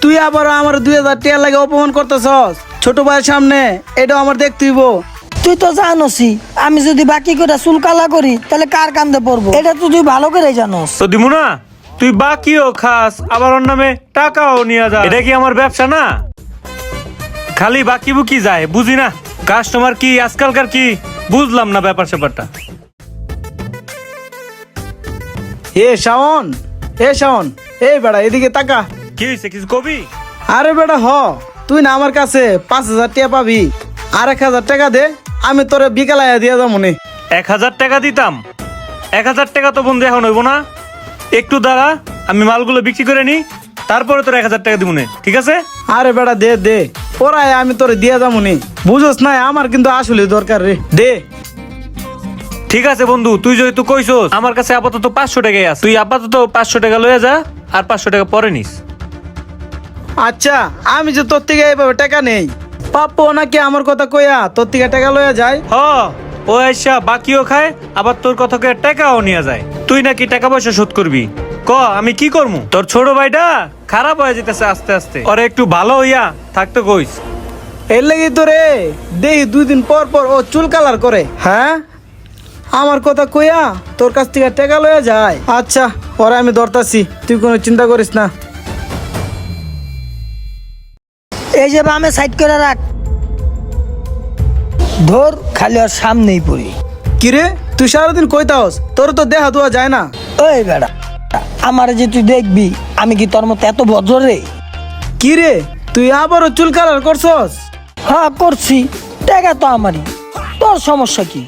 তুই আবার আমার 2000 টাকা লাগে অপমান করতেছস ছোট ভাইয়ের সামনে, এটাও আমার দেখতে হইব। তুই তো জানোসই আমি যদি বাকি করে চুল কালা করি তাহলে কার কান্দে পড়বো, এটা তো তুই ভালো করে জানোস। তো দিমু না, তুই বাকিও খাস আবার ওর নামে টাকাও নিয়ে যা, এটা কি আমার ব্যবসা না? খালি বাকি বুকি যায়, বুঝি না কাস্টমার কি আজকালকার কি বুঝলাম না ব্যাপার স্যাপারটা। শাওন, শাওন, এই বেড়া এদিকে তাকা। কি হয়েছে, কিছু কবি? আরে বেড়া তুই না আমার কাছে 5000 টাকা পাবি, আর 1000 টাকা দে, আমি তোরে বিকালাইয়া দিয়ে যাবো মনে। 1000 টাকা দিতাম? 1000 টাকা তো বন্ধু এখন হইব না, একটু দাঁড়া, আমি মালগুলো বিক্রি করে নি, তারপরে তোর 1000 টাকা দিব নে, ঠিক আছে? আরে বেড়া দে দে, পরায় আমি তোরে দিয়ে যাবো নি, বুঝোস না আমার কিন্তু আসলে দরকার রে, দে। ঠিক আছে বন্ধু, তুই যেহেতু কইছস, আমার কাছে আপাতত 500 টাকাই আছে, তুই আপাতত 500 টাকা লয়ে যা, আর 500 টাকা পরে নিস। আচ্ছা, আমি যে তোর থেকে এইভাবে টাকা নেই, পাপ্পু নাকি আমার কথা কইয়া তোর থেকে টাকা লইয়া যায়? হ, ও আইসা বাকিও খায়, আবার তোর কথা কয়ে টাকাও নিয়ে যায়। তুই নাকি টাকা পয়সা শোধ করবি, ক আমি কি করবো? তোর ছোট ভাইটা খারাপ হয়ে যেতেছে আস্তে আস্তে, ওরে একটু ভালো হইয়া থাকতে কইস। এর লাগি তো রে দেখি 2 দিন পর পর ও চুল কালার করে। হ্যাঁ, আমার কথা কইয়া তোর কাছ থেকে টাকা লইয়া যায়। আচ্ছা, পরে আমি ধরতাছি, তুই কোনো চিন্তা করিস না। এই যে বামে সাইড করে রাখ, ধর খালি ওর সামনেই পড়ি। কিরে তুই সারাদিন কইতাস, তোর তো দেখা দেওয়া যায় না? ওই বেড়া, আমার যে তুই দেখবি আমি কি তোর মতো এত বজ্র রে? কিরে তুই আবারও চুল কালার করছস? হ্যাঁ করছি, টাকা তো আমারই, তোর সমস্যা কি?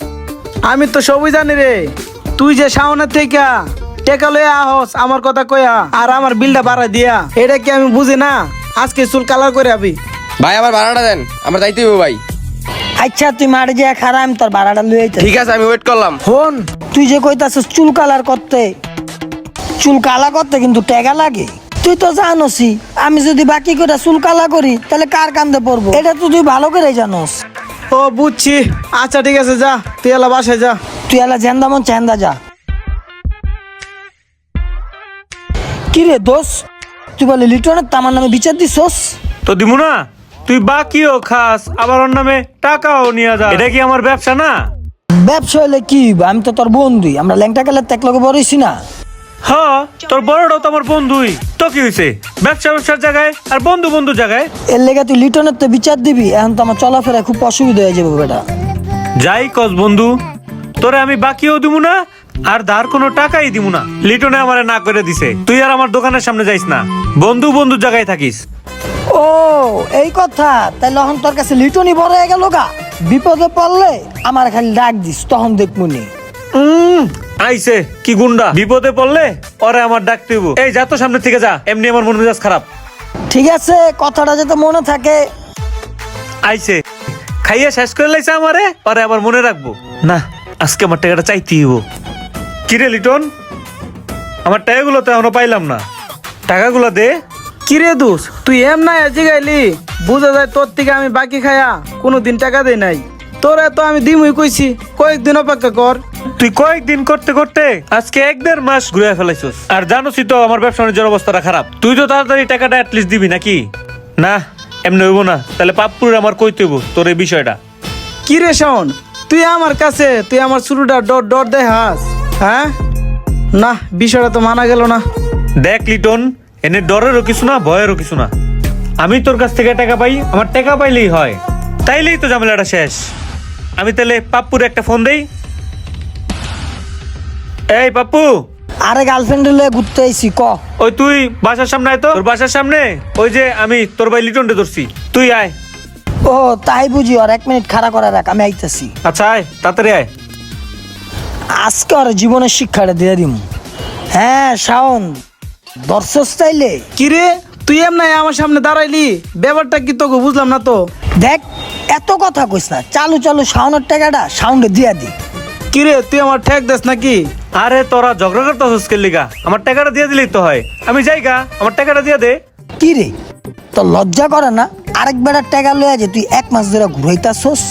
আমি তো সবই জানি রে, তুই যে শাওনের থেকে টাকা লইয়া আহস আমার কথা কইয়া, আর আমার বিলটা বাড়া দিয়া, এটা কি আমি বুঝি না? আজকে চুল কালার করে আবি। ভাই আমার ভাড়াটা দেন, আমরা যাইতে হইব ভাই। আচ্ছা তুই মারে যে খারাপ, আমি তোর ভাড়াটা লুই আইতে। ঠিক আছে, আমি ওয়েট করলাম। হন, তুই যে কইতাছিস চুল কালার করতে, চুল কালা করতে কিন্তু টাকা লাগে। তুই তো জানোসই আমি যদি বাকি করে চুল কালা করি তাহলে কার কান্দে পড়বো, এটা তো তুই ভালো করে জানোস। ও বুঝছি, আচ্ছা ঠিক আছে, যা তুই এলা বাসায় যা। তুই এলা জেন্দা মন চেন্দা যা। কি রে দোষ, তুই বলে লিটনের তামার নামে বিচার দিছস? তো দিমু না, তুই বাকিও খাস আবার ওর নামে টাকাও নিয়ে যা, এটা কি আমার ব্যবসা না? ব্যবসা হলে কি হইব, আমি তো তোর বন্ধুই, আমরা ল্যাংটা কালের ত্যাগ লগে বড়ইছি না। হ্যাঁ, তোর বড়টাও তো আমার বন্ধুই, তো কি হয়েছে? ব্যবসা ব্যবসার জায়গায় আর বন্ধু বন্ধুর জায়গায়। এর লেগে তুই লিটনের তো বিচার দিবি, এখন তো আমার চলাফেরায় খুব অসুবিধা হয়ে যাবে বেটা। যাই কস বন্ধু, তোরে আমি বাকিও দিব না আর ধার কোনো টাকাই দিব না। লিটনে আমারে না করে দিছে, তুই আর আমার দোকানের সামনে যাইস না, বন্ধু বন্ধুর জায়গায় থাকিস। ও এই কথা, তাহলে এখন তোর কাছে লিটনই বড় হয়ে গেল গা। বিপদে পড়লে আমার খালি ডাক দিস, তখন দেখবনি। আইছে কি গুন্ডা, বিপদে পড়লে ওরে আমার ডাকতে হইব। এই যা তো সামনে থেকে যা, এমনি আমার মন মেজাজ খারাপ। ঠিক আছে, কথাটা যাতে মনে থাকে। আইছে খাইয়া শেষ করে লাইছে আমারে, ওরে আবার মনে রাখবো না, আজকে আমার টাকাটা চাইতেই হইব। কিরে লিটন, আমার টাকাগুলো তো এখনো পাইলাম না, টাকাগুলো দে। কিরে দোষ, তুই এম নাই আজি গাইলি, বুঝা যায় তোর থেকে আমি বাকি খায়া কোনোদিন টাকা দেই নাই। তোরা তো আমি দিমই কইছি, কয়েকদিন অপেক্ষা কর। তুই কয়েকদিন করতে করতে আজকে 1.5 মাস ঘুরে ফেলাইছিস, আর জানোসই তো আমার ব্যবসা বাণিজ্যের অবস্থাটা খারাপ। তুই তো তাড়াতাড়ি টাকাটা অ্যাটলিস্ট দিবি নাকি? না, এমনি হইব না, তাহলে পাপ্পুর আমার কইতে হইব তোর এই বিষয়টা। কিরে শাওন, তুই আমার কাছে তুই আমার শুরুটা ডর ডর দেখাস? হ্যাঁ না, বিষয়টা তো মানা গেল না। দেখ লিটন, এনে ডরেরও কিছু না, ভয়েরও কিছু না। আমি তোর কাছ থেকে টাকা পাই, আমার টাকা পাইলেই হয়, তাইলেই তো ঝামেলাটা শেষ। আমি তাহলে পাপ্পুর একটা ফোন দেই। এই পাপ্পু, আরে গার্লফ্রেন্ড লয়ে ঘুরতে আইছি, ক। ওই তুই বাসার সামনে আয় তো, তোর বাসার সামনে ওই যে আমি তোর ভাই লিটনটা ধরছি, তুই আয়। ও তাই বুঝি, আর 1 মিনিট খাড়া করে রাখ, আমি আইতাছি। আচ্ছা আয়, তাড়াতাড়ি আয়। আজকে আর জীবনের শিক্ষাটা দিয়ে দিম। হ্যাঁ শাওন, দর্শক চাইলে কিরে তুই এম নাই আমার সামনে দাঁড়াইলি, ব্যাপারটা কি তোকে বুঝলাম না তো। দেখ, এত কথা কইস না, চালু চালু শাওনের টাকাটা সাউন্ডে দিয়া দি। কিরে তুই আমার ঠেক দেস নাকি? আরে তোরা ঝগড়া করতেছিস কে লিগা? আমার টাকাটা দিয়ে দিলেই তো হয়, আমি যাইগা, আমার টাকাটা দিয়ে দে। কি রে, তোর লজ্জা করে না আরেক বেড়ার টাকা লইয়া যে তুই 1 মাস ধরে ঘুরাইতাছস?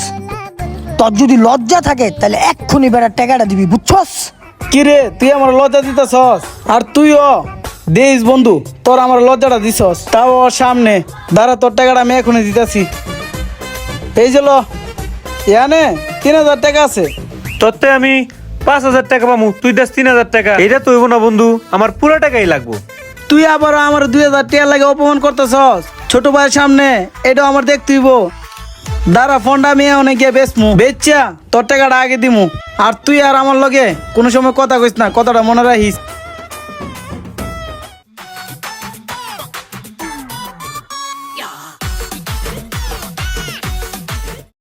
তোর যদি লজ্জা থাকে তাহলে এক্ষুনি বেড়ার টাকাটা দিবি, বুঝছস? কিরে তুই আমার লজ্জা দিতেছস, আর তুইও দেইস বন্ধু, তোর আমার লজ্জাটা দিছস, তাও ওর সামনে দাঁড়া, তোর টাকাটা আমি এখনই দিতেছি। এই যে ইয়ানে 3,000 টাকা আছে। তোরতে আমি 5,000 টাকা পামু, তুই দাস 3,000 টাকা। এটা তো হইব না বন্ধু, আমার পুরো টাকাই লাগবো। তুই আবার আমার 2,000 টাকা লাগে অপমান করতেছস ছোট ভাইয়ের সামনে, এটাও আমার দেখতে হইব। দাঁড়া, ফোনটা আমি অনেক গিয়ে বেচমু, বেচা তোর টাকাটা আগে দিমু। আর তুই আর আমার লগে কোনো সময় কথা কইস না, কথাটা মনে রাখিস।